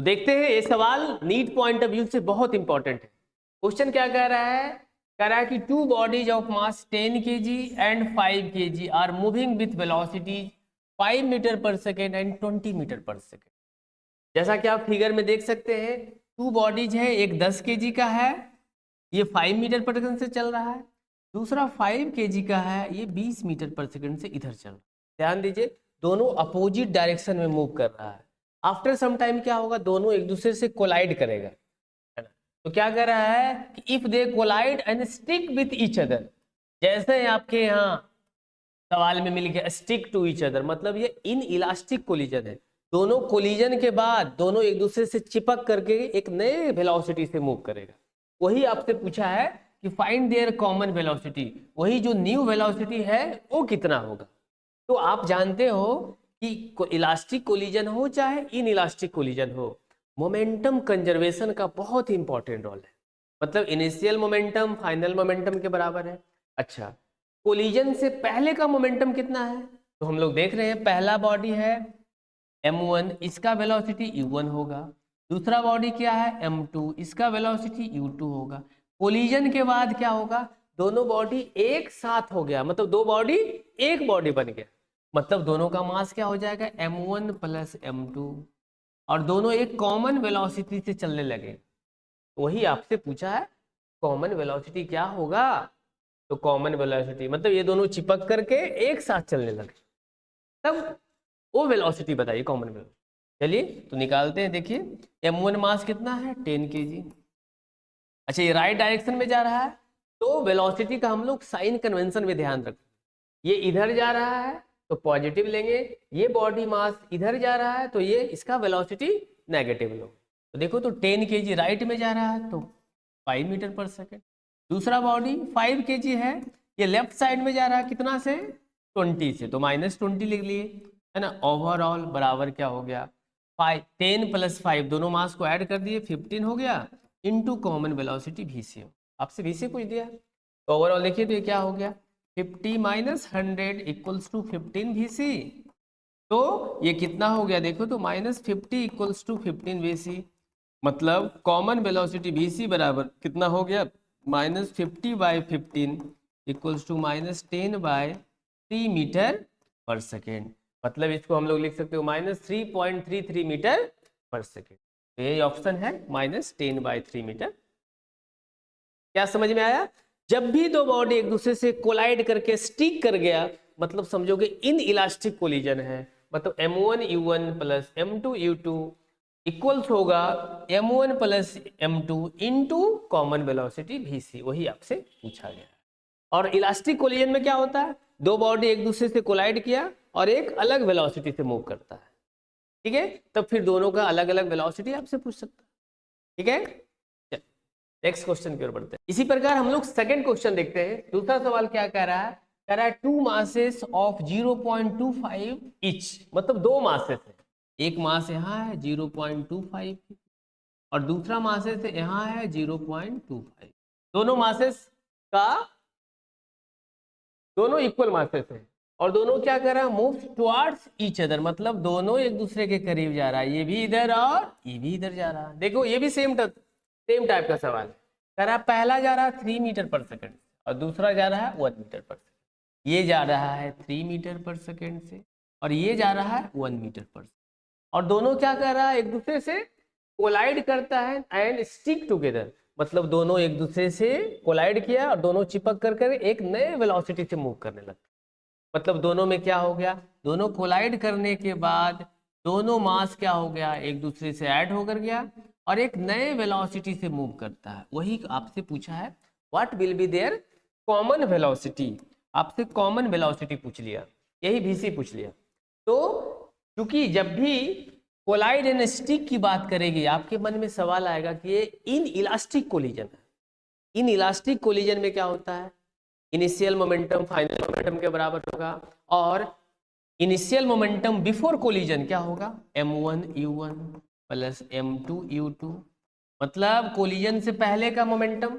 तो देखते हैं, ये सवाल नीट पॉइंट ऑफ व्यू से बहुत इंपॉर्टेंट है। क्वेश्चन क्या कह रहा है? कह रहा है कि two bodies of mass 10 kg and 5 kg are moving with velocity 5 metre per second and 20 metre per second. जैसा कि आप फिगर में देख सकते हैं, टू बॉडीज है, एक 10 kg का है, ये 5 मीटर पर सेकेंड से चल रहा है, दूसरा 5 kg का है, ये 20 मीटर पर सेकेंड से इधर चल रहा है। ध्यान दीजिए, दोनों अपोजिट डायरेक्शन में मूव कर रहा है। आफ्टर सम टाइम क्या होगा, दोनों एक दूसरे से कोलाइड करेगा, है ना। तो क्या कर रहा है कि if they collide and stick with each other, जैसे आपके यहाँ सवाल में मिल गया स्टिक टू ईच अदर, मतलब ये इन इलास्टिक कोलिजन है। दोनों कोलिजन के बाद दोनों एक दूसरे से चिपक करके एक नए वेलोसिटी से मूव करेगा। वही आपसे पूछा है कि फाइंड देयर कॉमन वेलोसिटी, वही जो न्यू वेलोसिटी है वो कितना होगा। तो आप जानते हो कि इलास्टिक कोलिजन हो चाहे इन इलास्टिक कोलिजन हो, मोमेंटम कंजर्वेशन का बहुत इंपॉर्टेंट रोल है। मतलब इनिशियल मोमेंटम फाइनल मोमेंटम के बराबर है। अच्छा, कोलिजन से पहले का मोमेंटम कितना है? तो हम लोग देख रहे हैं, पहला बॉडी है m1, इसका वेलोसिटी u1 होगा। दूसरा बॉडी क्या है m2, इसका वेलोसिटी u2 होगा। कोलिजन के बाद क्या होगा, दोनों बॉडी एक साथ हो गया, मतलब दो बॉडी एक बॉडी बन गया, मतलब दोनों का मास क्या हो जाएगा m1 प्लस m2, और दोनों एक कॉमन वेलोसिटी से चलने लगे। वही आपसे पूछा है कॉमन वेलोसिटी क्या होगा। तो कॉमन वेलोसिटी मतलब ये दोनों चिपक करके एक साथ चलने लगे, तब वो वेलोसिटी बताइए कॉमन वेलोसिटी। चलिए तो निकालते हैं। देखिए m1 मास कितना है 10 kg। अच्छा, ये राइट डायरेक्शन में जा रहा है, तो वेलोसिटी का हम लोग साइन कन्वेंशन में ध्यान रखें। ये इधर जा रहा है तो पॉजिटिव लेंगे, ये बॉडी मास इधर जा रहा है तो ये इसका वेलोसिटी नेगेटिव लो। तो देखो, तो 10 kg राइट में जा रहा है तो 5 मीटर पर सेकेंड। दूसरा बॉडी 5 kg है, ये लेफ्ट साइड में जा रहा है, कितना से 20 से, तो -20 लिख लिए, है ना। ओवरऑल बराबर क्या हो गया 5, 10 प्लस 5 दोनों मास को ऐड कर दिए 15 हो गया, इनटू कॉमन वेलोसिटी VC। आपसे VC पूछ दिया, तो ओवरऑल देखिए तो ये क्या हो गया 50 माइनस 100 इक्वल्स टू 15 VC। तो ये कितना हो गया देखो, तो -50 इक्वल्स टू 15 VC, मतलब कॉमन वेलोसिटी VC बराबर कितना हो गया -50/15 equals to -10/3 metre per second. मतलब इसको हम लोग लिख सकते हो -3.33 मीटर पर सेकेंड। तो ये ऑप्शन है -10/3 मीटर। क्या समझ में आया? जब भी दो बॉडी एक दूसरे से कोलाइड करके स्टिक कर गया, मतलब समझोगे इन इलास्टिक कोलिजन है, मतलब m1 u1 plus m2 u2 equals होगा m1 plus m2 into common velocity VC। वही आपसे पूछा गया है। और इलास्टिक कोलिजन में क्या होता है, दो बॉडी एक दूसरे से कोलाइड किया और एक अलग वेलोसिटी से मूव करता है, ठीक है, तब फिर दोनों का अलग अलग वेलोसिटी आपसे पूछ सकता है, ठीक है। नेक्स्ट क्वेश्चन की ओर बढ़ते हैं। इसी प्रकार हम लोग सेकंड क्वेश्चन देखते हैं। दूसरा सवाल क्या कह रहा है, कह रहा है टू मासेस ऑफ 0.25 ईच, मतलब दो मासेस है, एक मास यहाँ है 0.25 और दूसरा मासेस यहाँ है 0.25। दोनों मासेस का दोनों इक्वल मासेस है और दोनों क्या कर रहा है मूव टुवर्ड्स ईच अदर, मतलब दोनों एक दूसरे के करीब जा रहा है, ये भी इधर और ये भी इधर जा रहा है। देखो ये भी सेम टाइप का सवाल है। कह रहा है पहला जा रहा है 3 मीटर पर सेकेंड और दूसरा जा रहा है 1 मीटर पर सेकेंड। ये जा रहा है 3 मीटर पर सेकेंड से और ये जा रहा है 1 मीटर पर सेकेंड, और दोनों क्या कर रहा है एक दूसरे से कोलाइड करता है एंड स्टिक टुगेदर, मतलब दोनों एक दूसरे से कोलाइड किया और दोनों चिपक कर एक नए वेलोसिटी से मूव करने लगे। मतलब दोनों में क्या हो गया, दोनों कोलाइड करने के बाद दोनों मास क्या हो गया एक दूसरे से ऐड होकर गया और एक नए वेलोसिटी से मूव करता है। वही आपसे पूछा है what will be their common velocity. आपसे कॉमन वेलोसिटी पूछ लिया, यही VC पूछ लिया। तो क्योंकि जब भी कोलाइड एंड स्टिक की बात करेगी, आपके मन में सवाल आएगा कि ये इन इलास्टिक कोलिजन है। इन इलास्टिक कोलिजन में क्या होता है, इनिशियल मोमेंटम फाइनल मोमेंटम के बराबर होगा, और इनिशियल मोमेंटम बिफोर कोलिजन क्या होगा m1 u1 plus m2 u2, मतलब कोलिजन से पहले का मोमेंटम,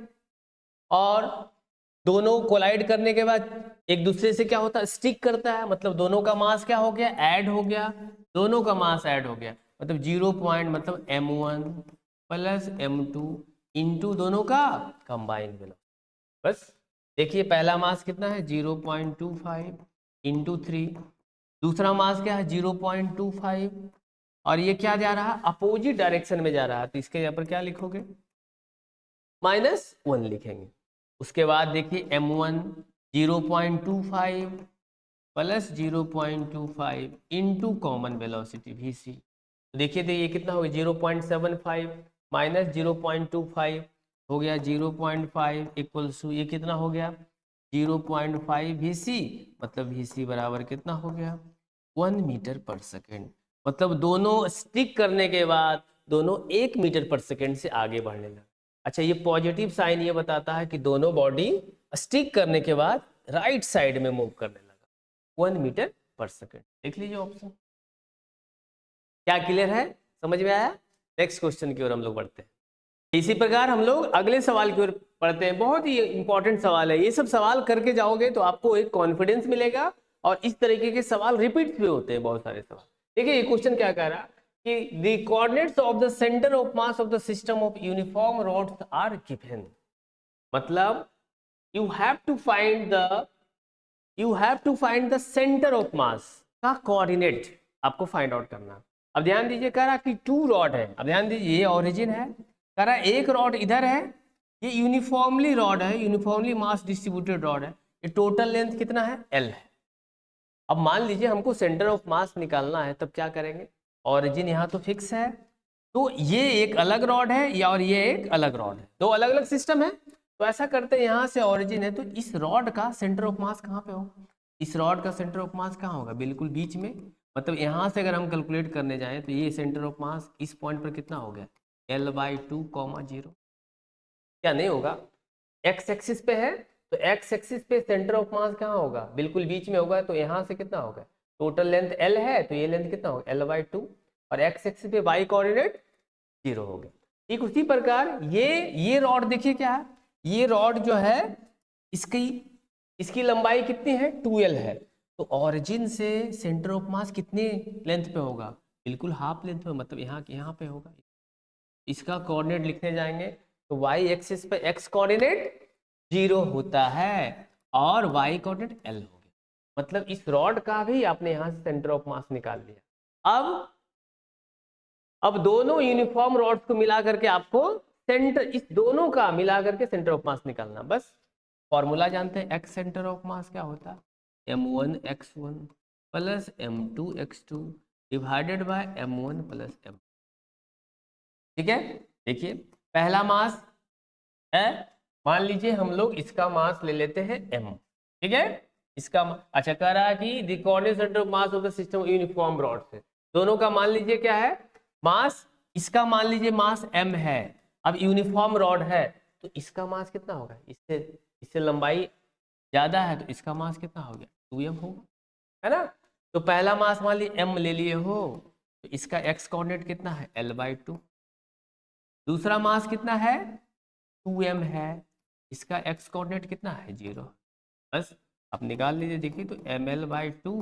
और दोनों कोलाइड करने के बाद एक दूसरे से क्या होता है स्टिक करता है, मतलब दोनों का मास क्या हो गया ऐड हो गया, दोनों का मास ऐड हो गया, मतलब 0 पॉइंट मतलब m1 प्लस m2 इंटू दोनों का कंबाइंड वेलोसिटी। बस देखिए पहला मास कितना है 0.25 इंटू 3, दूसरा मास क्या है 0.25 और ये क्या जा रहा है अपोजिट डायरेक्शन में जा रहा है, तो इसके यहाँ पर क्या लिखोगे -1 लिखेंगे। उसके बाद देखिए m1 0.25 plus 0.25 into common velocity vc, तो देखिए तो ये कितना हो गया 0.75 माइनस 0.25 हो गया 0.5 इक्वल्स टू ये कितना हो गया 0.5 vc, मतलब vc बराबर कितना हो गया 1 मीटर पर सेकेंड। मतलब दोनों स्टिक करने के बाद दोनों 1 मीटर पर सेकेंड से आगे बढ़ने लगे। अच्छा ये पॉजिटिव साइन ये बताता है कि दोनों बॉडी स्टिक करने के बाद राइट साइड में मूव करने लगा 1 मीटर पर सेकेंड। देख लीजिए ऑप्शन, क्या क्लियर है, समझ में आया। नेक्स्ट क्वेश्चन की ओर हम लोग बढ़ते हैं। इसी प्रकार हम लोग अगले सवाल की ओर पढ़ते हैं। बहुत ही इंपॉर्टेंट सवाल है, ये सब सवाल करके जाओगे तो आपको एक कॉन्फिडेंस मिलेगा और इस तरीके के सवाल रिपीट भी होते हैं बहुत सारे सवाल। देखिए ये क्वेश्चन क्या कह रहा कि the coordinates of the centre of mass of the system of uniform rods are given, मतलब you have to find the centre of mass का कोऑर्डिनेट आपको फाइंड आउट करना। अब ध्यान दीजिए कह रहा कि 2 रॉड है, अब ध्यान दीजिए ये ओरिजिन है, कह रहा एक रॉड इधर है, ये यूनिफॉर्मली रॉड है, यूनिफॉर्मली मास डिस्ट्रीब्यूटेड रॉड है, ये टोटल लेंथ कितना है L है। अब मान लीजिए हमको सेंटर ऑफ मास निकालना है, तब क्या करेंगे, ओरिजिन यहाँ तो फिक्स है, तो ये एक अलग रॉड है या और ये एक अलग रॉड है, दो अलग अलग सिस्टम है। तो ऐसा करते हैं यहाँ से ओरिजिन है, तो इस रॉड का सेंटर ऑफ मास कहाँ पे होगा, इस रॉड का सेंटर ऑफ मास कहाँ होगा, बिल्कुल बीच में। मतलब यहाँ से अगर हम कैलकुलेट करने जाएं तो ये सेंटर ऑफ मास इस पॉइंट पर कितना हो गया L/2, 0, क्या नहीं होगा, एक्स एक्सिस पे है तो एक्स एक्सिस पे सेंटर ऑफ मास कहाँ होगा, बिल्कुल बीच में होगा, तो यहाँ से कितना होगा, टोटल लेंथ L है तो ये लेंथ कितना होगा L/2 और एक्स एक्सिस पे y कोऑर्डिनेट 0 हो गया। ठीक उसी प्रकार ये रॉड देखिए क्या है, ये रॉड जो है इसकी लंबाई कितनी है 2L है, तो ऑरिजिन से सेंटर ऑफ मास कितने लेंथ पे होगा, बिल्कुल हाफ लेंथ पे, मतलब यहाँ पे होगा। इसका कोऑर्डिनेट लिखने जाएंगे तो y एक्सिस पे x कोऑर्डिनेट 0 होता है और y कोऑर्डिनेट L हो गया, मतलब इस रॉड का भी आपने यहाँ से सेंटर ऑफ मास निकाल लिया। अब दोनों यूनिफॉर्म रॉड्स को मिला करके आपको इस दोनों का मिला करके सेंटर ऑफ मास निकालना। बस फॉर्मूला जानते हैं, x सेंटर ऑफ मास क्या होता है m1x1 plus m2x2 divided by m1 plus m। ठीक है, देखिए पहला मास है, मान लीजिए हम लोग इसका मास ले लेते हैं m, ठीक है, इसका अच्छा कह रहा है कि the coordinate centre of mass of the system uniform rod से, दोनों का मान लीजिए क्या है मास, इसका मान लीजिए मास m है, अब यूनिफॉर्म रॉड है तो इसका मास कितना होगा, इससे लंबाई ज्यादा है तो इसका मास कितना हो गया 2m होगा, है ना। तो पहला मास मान लीजिए m ले लिए हो तो इसका x कोऑर्डिनेट कितना है L/2, दूसरा मास कितना है 2m है, इसका x कोऑर्डिनेट कितना है 0। बस आप निकाल लीजिए, देखिए तो ml/2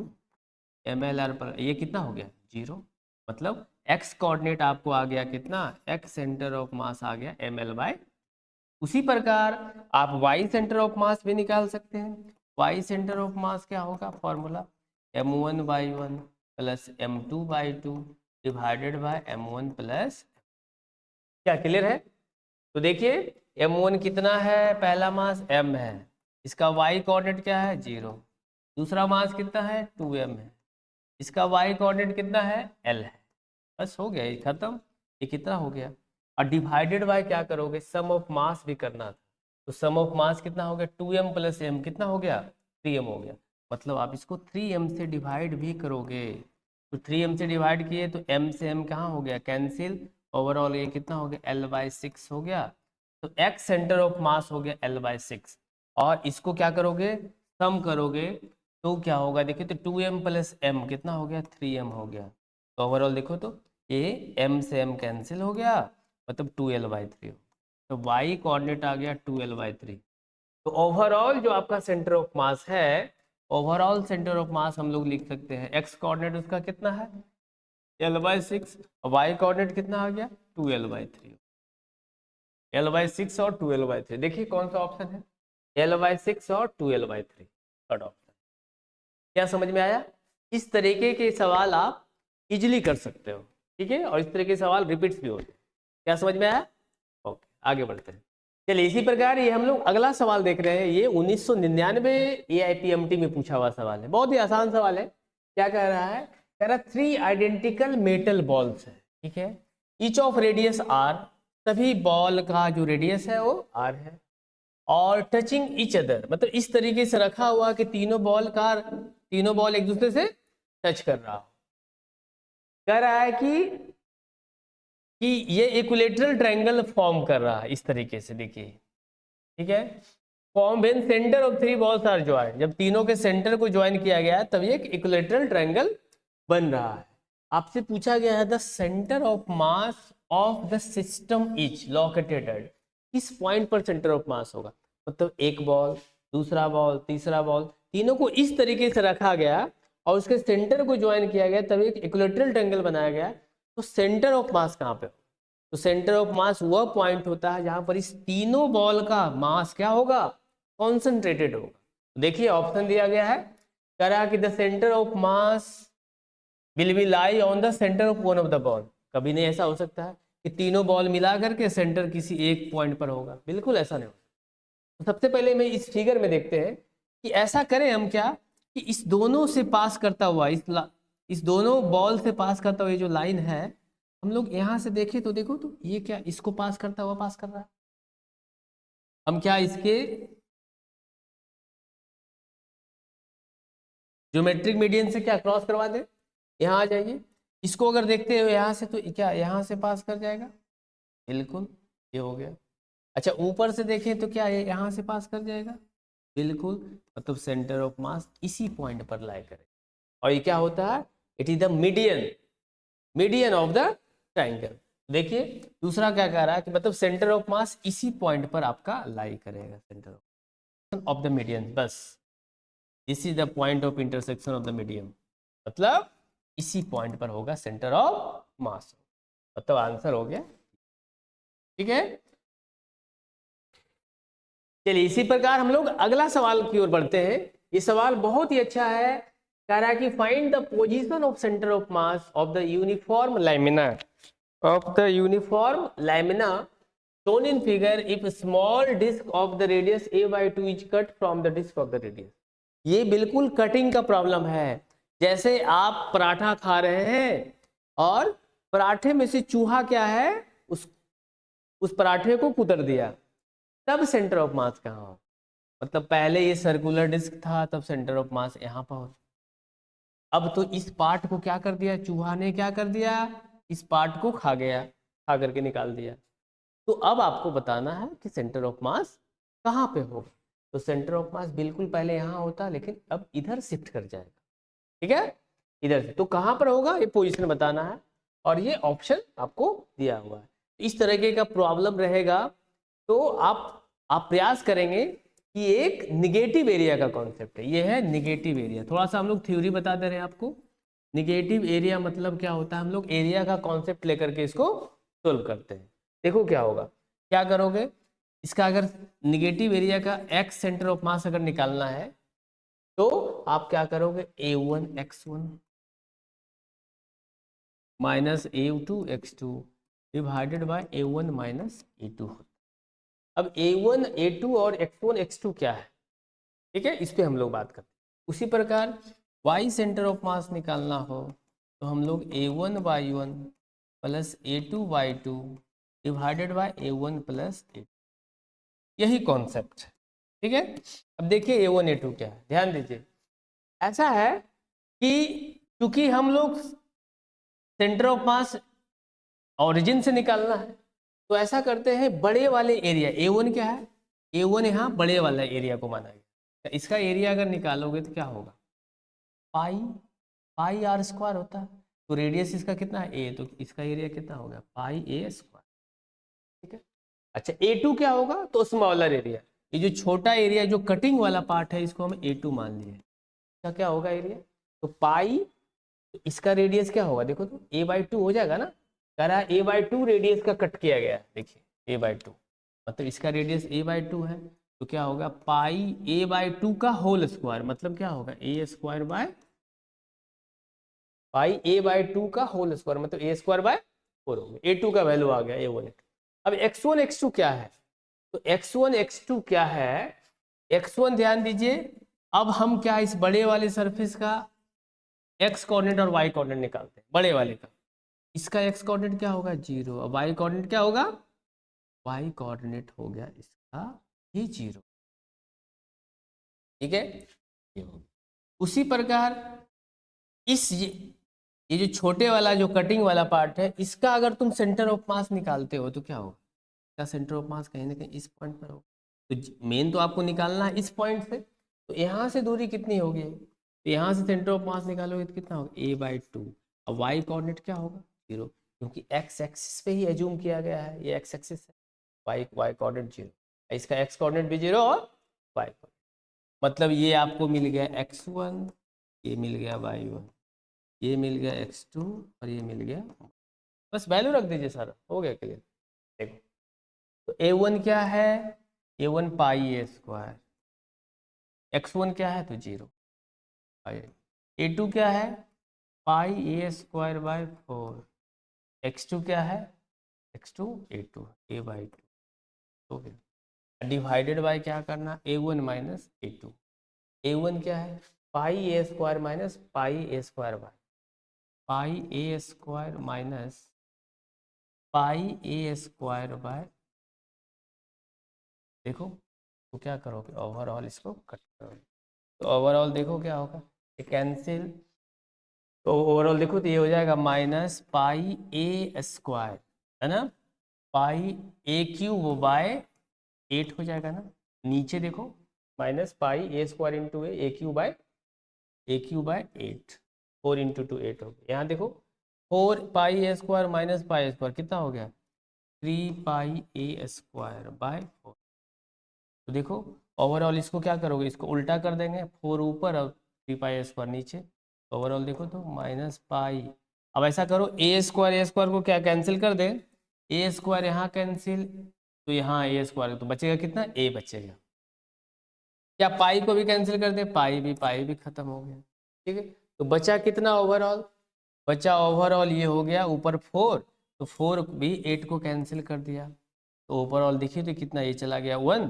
mlr पर ये कितना हो गया 0, मतलब x कोऑर्डिनेट आपको आ गया कितना, x सेंटर ऑफ मास आ गया ml/। उसी प्रकार आप y सेंटर ऑफ मास भी निकाल सकते हैं, y सेंटर ऑफ मास क्या होगा, formula m1/1 plus m2/2 divided by m1 plus, क्या क्लियर है। तो देखिए m1 कितना है, पहला मास m है, इसका y कोऑर्डिनेट क्या है 0, दूसरा मास कितना है 2m है, इसका y कोऑर्डिनेट कितना है L है। बस हो गया, ये खत्म, ये कितना हो गया। और डिवाइडेड बाय क्या करोगे, सम ऑफ मास भी करना था, तो सम ऑफ मास कितना हो गया 2m प्लस m कितना हो गया 3m हो गया, मतलब आप इसको 3m से डिवाइड भी करोगे, तो 3m से डिवाइड किए तो m से m कहाँ हो गया कैंसिल, ओवरऑल ये कितना हो गया L/6 हो गया, तो x सेंटर ऑफ मास हो गया L/6 और इसको क्या करोगे सम करोगे तो क्या होगा, देखिए तो 2m प्लस m कितना हो गया 3m हो गया, तो ओवरऑल देखो तो ये m से m कैंसिल हो गया, मतलब 2L/3, तो y कोऑर्डिनेट आ गया 2L/3। तो ओवरऑल जो आपका सेंटर ऑफ मास है, ओवरऑल सेंटर ऑफ मास हम लोग लिख सकते हैं, x कोऑर्डिनेट उसका कितना है L/6, y कोऑर्डिनेट कितना आ गया 2L/3, L/6 और 2L/3। देखिए कौन सा ऑप्शन है, L/6 और 2L/3 थर्ड ऑप्शन। क्या समझ में आया? इस तरीके के सवाल आप इजीली कर सकते हो, ठीक है, और इस तरह के सवाल रिपीट्स भी होते हैं। क्या समझ में आया? ओके, आगे बढ़ते हैं। चलिए इसी प्रकार ये हम लोग अगला सवाल देख रहे हैं। ये 1999 AIPMT में पूछा हुआ सवाल है, बहुत ही आसान सवाल है। क्या कह रहा है? कह रहा 3 आइडेंटिकल मेटल बॉल्स है, ठीक है, ईच ऑफ रेडियस R, सभी बॉल का जो रेडियस है वो R है, और टचिंग ईच अदर, मतलब इस तरीके से रखा हुआ कि तीनों बॉल एक दूसरे से टच कर रहा हो। कह रहा है कि ये इक्विलेटरल ट्रायंगल फॉर्म कर रहा है इस तरीके से, देखिए, ठीक है, form when centre of 3 balls are join, जब तीनों के सेंटर को ज्वाइन किया गया है तब ये इक्विलेटरल ट्रायंगल बन रहा है। आपसे पूछा गया है the centre of mass of the system is located at, किस पॉइंट पर सेंटर ऑफ मास होगा, मतलब एक बॉल, दूसरा बॉल, तीसरा बॉल, तीनों को इस तरीके से रखा गया और उसके सेंटर को ज्वाइन किया गया तब एक इक्विलेटरल ट्रायंगल बनाया गया। तो सेंटर ऑफ मास कहाँ पे? तो सेंटर ऑफ मास वह पॉइंट होता है जहां पर इस तीनों बॉल का मास क्या होगा, कॉन्सेंट्रेटेड होगा। देखिए ऑप्शन दिया गया है, कह रहा है कि the centre of mass will be lie on the centre of one of the ball. कभी नहीं ऐसा हो सकता है कि तीनों बॉल मिला करके सेंटर किसी एक पॉइंट पर होगा, बिल्कुल ऐसा नहीं होगा। तो सबसे पहले मैं इस फिगर में देखते हैं कि ऐसा करें हम क्या, कि इस दोनों से पास करता हुआ इस दोनों बॉल से पास करता हुआ ये जो लाइन है, हम लोग यहां से देखें तो देखो तो ये क्या इसको पास करता हुआ पास कर रहा है। हम क्या इसके ज्योमेट्रिक मीडियन से क्या क्रॉस करवा दें, यहाँ आ जाइए। इसको अगर देखते हो यहाँ से तो क्या यहाँ से पास कर जाएगा, बिल्कुल, ये हो गया। अच्छा ऊपर से देखें तो क्या ये यहाँ से पास कर जाएगा, बिल्कुल, मतलब सेंटर ऑफ मास इसी पॉइंट पर लाई करे। और ये क्या होता है, it is the median of the triangle. देखिए दूसरा क्या कह रहा है कि मतलब सेंटर ऑफ मास इसी पॉइंट पर आपका लाई करेगा, सेंटर ऑफ द मीडियन, बस this is the point of intersection of the medium, मतलब इसी पॉइंट पर होगा सेंटर ऑफ मास, मतलब आंसर हो गया, ठीक है। चलिए इसी प्रकार हम लोग अगला सवाल की ओर बढ़ते हैं। ये सवाल बहुत ही अच्छा है, कह रहा है कि find the position of centre of mass of the uniform lamina shown in figure if small disk of the radius a/2 is cut from the disk of the radius। ये बिल्कुल कटिंग का प्रॉब्लम है, जैसे आप पराठा खा रहे हैं और पराठे में से चूहा क्या है उस पराठे को कुतर दिया, तब सेंटर ऑफ मास कहाँ हो, मतलब पहले ये सर्कुलर डिस्क था तब सेंटर ऑफ मास यहाँ पर हो। अब तो इस पार्ट को क्या कर दिया चूहा ने, क्या कर दिया, इस पार्ट को खा गया, खा करके निकाल दिया। तो अब आपको बताना है कि सेंटर ऑफ मास कहाँ पे होगा। तो सेंटर ऑफ मास बिल्कुल पहले यहाँ होता लेकिन अब इधर शिफ्ट कर जाएगा, ठीक है, इधर से। तो कहाँ पर होगा ये पोजीशन बताना है और ये ऑप्शन आपको दिया हुआ है। इस तरीके का प्रॉब्लम रहेगा तो आप प्रयास करेंगे कि एक निगेटिव एरिया का कॉन्सेप्ट है, ये है निगेटिव एरिया। थोड़ा सा हम लोग थ्योरी बता दे रहे हैं आपको। निगेटिव एरिया मतलब क्या होता है, हम लोग एरिया का कॉन्सेप्ट लेकर के इसको सोल्व करते हैं। देखो क्या होगा, क्या करोगे, इसका अगर निगेटिव एरिया का एक्स सेंटर ऑफ मास अगर निकालना है तो आप क्या करोगे, a1x1 minus a2x2 divided by a1 minus a2। अब a1 a2 और x1 x2 क्या है, ठीक है, इस पे हम लोग बात करते हैं। उसी प्रकार y सेंटर ऑफ मास निकालना हो तो हम लोग a1y1 plus a2y2 divided by a1 plus a2, यही कॉन्सेप्ट, ठीक है। अब देखिए a1 a2 क्या है, ध्यान दीजिए। ऐसा है कि क्योंकि हम लोग सेंटर ऑफ मास ओरिजिन से निकालना है तो ऐसा करते हैं, बड़े वाले एरिया a1 क्या है, a1 यहाँ बड़े वाला एरिया को माना गया, इसका एरिया अगर निकालोगे तो क्या होगा, पाई आर स्क्वायर होता है। तो रेडियस इसका कितना है a, तो इसका एरिया कितना होगा पाई a स्क्वायर, ठीक है। अच्छा a2 क्या होगा, तो स्मॉलर एरिया, ये जो छोटा एरिया जो कटिंग वाला पार्ट है इसको हम a2 मान लिए, इसका क्या होगा एरिया, तो पाई तो इसका रेडियस क्या होगा, देखो तो a/2 हो जाएगा ना, कह रहा है a/2 रेडियस का कट किया गया है, देखिए a/2 मतलब इसका रेडियस a/2 है, तो क्या होगा पाई a/2 का होल स्क्वायर, मतलब क्या होगा a² बाय पाई a/2 का होल स्क्वायर, मतलब a² बाय 4 हो गया। a2 का वैल्यू आ गया a1। अब x1 x2 क्या है, तो x1 x2 क्या है, x1 ध्यान दीजिए, अब हम क्या इस बड़े वाले सरफेस का x कोऑर्डिनेट और y कोऑर्डिनेट निकालते हैं, बड़े वाले का, इसका x कोऑर्डिनेट क्या होगा 0 और y कोऑर्डिनेट क्या होगा, y कोऑर्डिनेट हो गया इसका ही 0, ठीक है। ये हो गया। उसी प्रकार इस ये जो छोटे वाला जो कटिंग वाला पार्ट है, इसका अगर तुम सेंटर ऑफ मास निकालते हो तो क्या होगा, इसका सेंटर ऑफ मास कहीं ना कहीं इस पॉइंट पर होगा, तो मेन तो आपको निकालना है इस पॉइंट से, तो यहाँ से दूरी कितनी होगी, तो यहाँ से सेंटर ऑफ मास निकालोगे तो कितना होगा a/2, अब वाई कोऑर्डिनेट क्या होगा 0, क्योंकि एक्स एक्सिस पे ही एज्यूम किया गया है, ये एक्स एक्सिस है, वाई कोऑर्डिनेट 0, इसका एक्स कोऑर्डिनेट भी 0 और वाई कोऑर्डिनेट, मतलब ये आपको मिल गया x1, ये मिल गया y1, ये मिल गया x2 और ये मिल गया, बस वैल्यू रख दीजिए, सारा हो गया क्लियर। देखो तो a1 क्या है, a1 पाई a², x1 क्या है तो 0, a2 क्या है पाई a² बाय 4, x2 क्या है x2 a2 a/2, हो गया, डिवाइडेड बाय क्या करना a1 माइनस a2, a1 क्या है pi a² minus pi a² by pi a² minus pi a² by, देखो तो क्या करोगे ओवरऑल इसको कट करोगे, तो ओवरऑल देखो क्या होगा, ये कैंसिल, तो ओवरऑल देखो तो ये हो जाएगा माइनस पाई a² है ना, पाई a³ बाय 8 हो जाएगा ना, नीचे देखो minus pi a² into a³ by a³ by 8, 4 into 2 8 हो गया, यहाँ देखो 4 पाई a² माइनस पाई a² कितना हो गया 3 पाई a² बाय 4, तो देखो ओवरऑल इसको क्या करोगे, इसको उल्टा कर देंगे, 4 ऊपर और 3 पाई a² नीचे, ओवरऑल देखो तो माइनस पाई, अब ऐसा करो a² को क्या कैंसिल कर दे, a² यहाँ कैंसिल, तो यहाँ a² तो बचेगा कितना a बचेगा, क्या पाई को भी कैंसिल कर दे, पाई भी खत्म हो गया, ठीक है, तो बचा कितना ओवरऑल, बचा ओवरऑल ये हो गया ऊपर 4, तो 4 भी 8 को कैंसिल कर दिया, तो ओवरऑल देखिए तो कितना ये चला गया 1,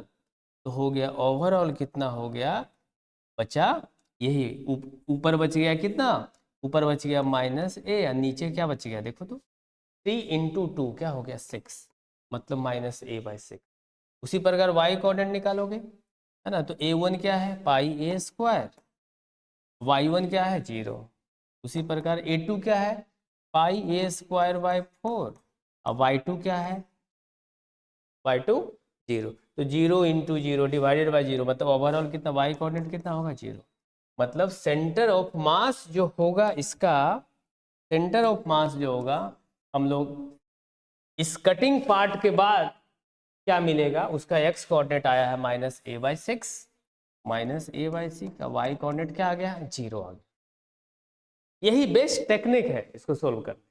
तो हो गया ओवरऑल कितना हो गया, बचा यही ऊपर बच गया कितना, ऊपर बच गया माइनस a और नीचे क्या बच गया देखो तो 3 इंटू 2 क्या हो गया 6, मतलब माइनस a/6। उसी प्रकार y कोऑर्डिनेट निकालोगे है ना, तो a1 क्या है पाई a², y1 क्या है 0, उसी प्रकार a2 क्या है पाई a² बाय 4, अब y2 क्या है y2 0, तो 0 इंटू 0 डिवाइडेड बाई 0, मतलब ओवरऑल कितना y कोऑर्डिनेट कितना होगा 0, मतलब सेंटर ऑफ मास जो होगा इसका, सेंटर ऑफ मास जो होगा हम लोग इस कटिंग पार्ट के बाद क्या मिलेगा, उसका x कोऑर्डिनेट आया है माइनस a/6, माइनस a/6 का y कोऑर्डिनेट क्या आ गया 0 आ गया, यही बेस्ट टेक्निक है इसको सोल्व करने,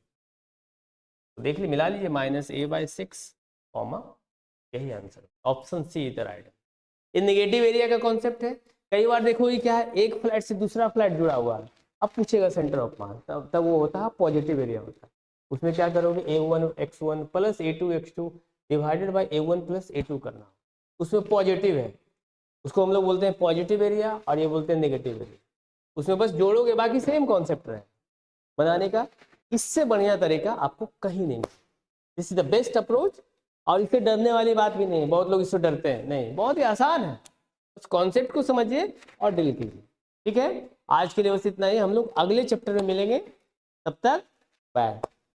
तो देख लीजिए मिला लीजिए माइनस a/6 कॉमा, यही answer, option C is the right. ये नेगेटिव एरिया का कॉन्सेप्ट है, कई बार देखो ये क्या है एक फ्लैट से दूसरा फ्लैट जुड़ा हुआ है, अब पूछेगा सेंटर ऑफ मास, तब वो होता है पॉजिटिव एरिया होता है, उसमें क्या करोगे a1 x1 plus a2 x2 divided by a1 plus a2 करना, उसमें पॉजिटिव है, उसको हम लोग बोलते हैं पॉजिटिव एरिया और ये बोलते हैं नेगेटिव एरिया, उसमें बस जोड़ोगे, बाकी सेम कॉन्सेप्ट है बनाने का, इससे बढ़िया तरीका आपको कहीं नहीं, this is the best approach, और इससे डरने वाली बात भी नहीं है, बहुत लोग इससे डरते हैं, नहीं बहुत ही आसान है, उस कॉन्सेप्ट को समझिए और डील कीजिए, ठीक है। आज के लिए बस इतना ही, हम लोग अगले चैप्टर में मिलेंगे, तब तक बाय।